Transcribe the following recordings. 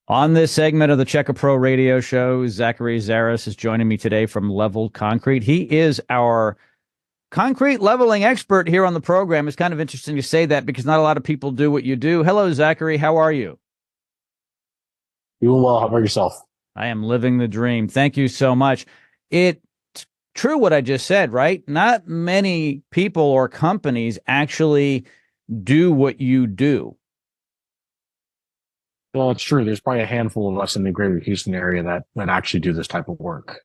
On this segment of the Checker Pro radio show, Zachary Zaras is joining me today from Leveled Concrete. He is our concrete leveling expert here on the program. It's kind of interesting to say that because not a lot of people do what you do. Hello, Zachary. How are you? Doing well. How about yourself? I am living the dream. Thank you so much. It's true what I just said, right? Not many people or companies actually do what you do. Well, it's true. There's probably a handful of us in the greater Houston area that actually do this type of work.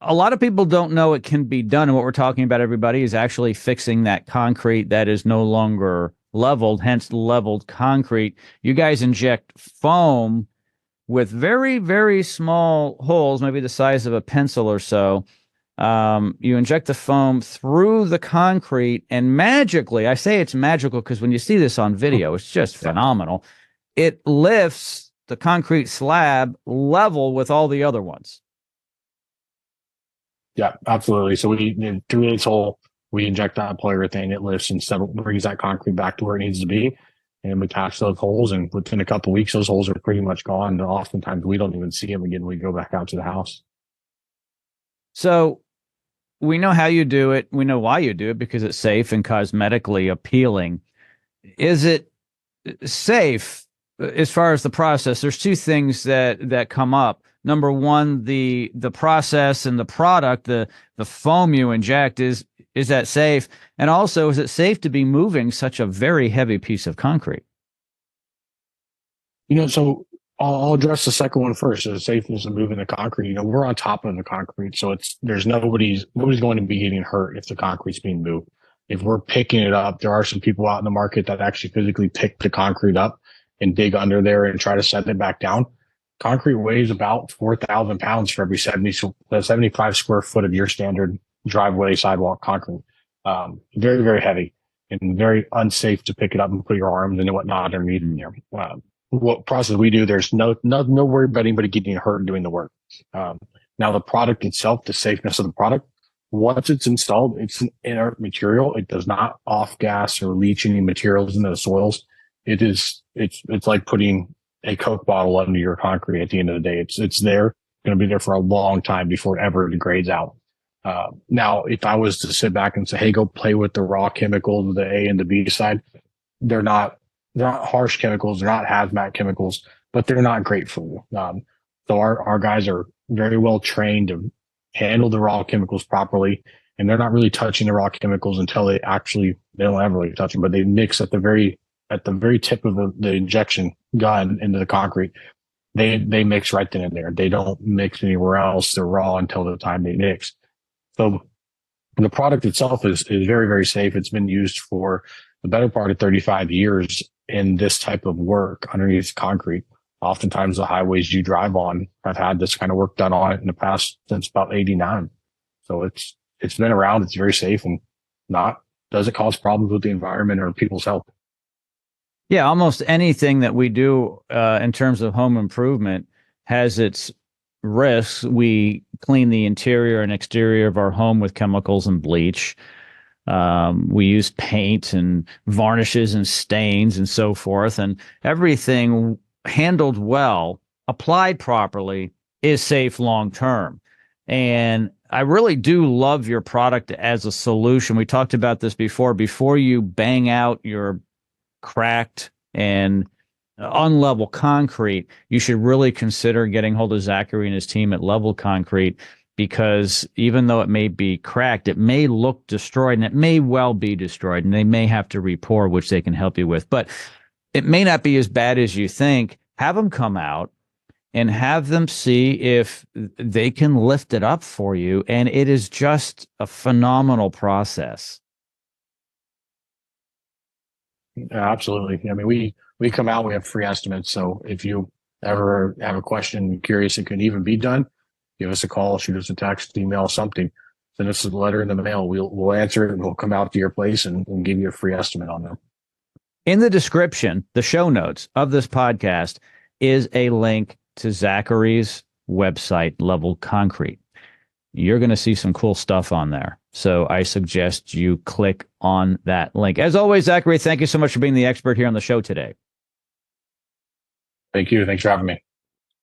A lot of people don't know it can be done. And what we're talking about, everybody, is actually fixing that concrete that is no longer leveled, hence leveled concrete. You guys inject foam with very, very small holes, maybe the size of a pencil or so. You inject the foam through the concrete, and magically, I say it's magical because when you see this on video, it's just Yeah. phenomenal. It lifts the concrete slab level with all the other ones. Yeah, absolutely. So we in 3/8 hole, we inject that polyurethane, it lifts and brings that concrete back to where it needs to be. And we patch those holes, and within a couple of weeks, those holes are pretty much gone. And oftentimes we don't even see them again when we go back out to the house. So we know how you do it. We know why you do it because it's safe and cosmetically appealing. Is it safe as far as the process? There's two things that come up. Number one, the process and the product, the foam you inject, is that safe? And also, is it safe to be moving such a very heavy piece of concrete? So I'll address the second one first. The safeness of moving the concrete. We're on top of the concrete, so there's nobody's going to be getting hurt if the concrete's being moved. If we're picking it up, there are some people out in the market that actually physically pick the concrete up and dig under there and try to set it back down. Concrete weighs about 4,000 pounds for every 75 square foot of your standard driveway sidewalk concrete. Very, very heavy and very unsafe to pick it up and put your arms and whatnot underneath in there. What process we do, there's no worry about anybody getting hurt doing the work. Now the product itself, the safeness of the product, once it's installed, it's an inert material. It does not off gas or leach any materials into the soils. It's like putting a Coke bottle under your concrete at the end of the day. It's there, going to be there for a long time before it ever degrades out. Now, if I was to sit back and say, hey, go play with the raw chemicals, the A and the B side, they're not harsh chemicals. They're not hazmat chemicals, but they're not great for you. So our guys are very well trained to handle the raw chemicals properly. And they're not really touching the raw chemicals until they don't ever really touch them, but they mix at the very tip of the injection gun into the concrete. They mix right then and there. They don't mix anywhere else. They're raw until the time they mix. So the product itself is very, very safe. It's been used for the better part of 35 years in this type of work underneath concrete. Oftentimes the highways you drive on have had this kind of work done on it in the past since about 89. So it's been around. It's very safe and doesn't cause problems with the environment or people's health. Yeah, almost anything that we do in terms of home improvement has its risks. We clean the interior and exterior of our home with chemicals and bleach. We use paint and varnishes and stains and so forth. And everything handled well, applied properly, is safe long term. And I really do love your product as a solution. We talked about this before. Before you bang out your cracked and unlevel concrete, you should really consider getting hold of Zachary and his team at Level Concrete, because even though it may be cracked, it may look destroyed, and it may well be destroyed, and they may have to re-pour, which they can help you with. But it may not be as bad as you think. Have them come out and have them see if they can lift it up for you, and it is just a phenomenal process. Yeah, absolutely. I mean, we come out, we have free estimates. So if you ever have a question, curious, it can even be done, give us a call, shoot us a text, email, something, send us a letter in the mail. We'll answer it and we'll come out to your place and give you a free estimate on them. In the description, the show notes of this podcast is a link to Zachary's website, Level Concrete. You're going to see some cool stuff on there. So I suggest you click on that link. As always, Zachary, thank you so much for being the expert here on the show today. Thank you. Thanks for having me.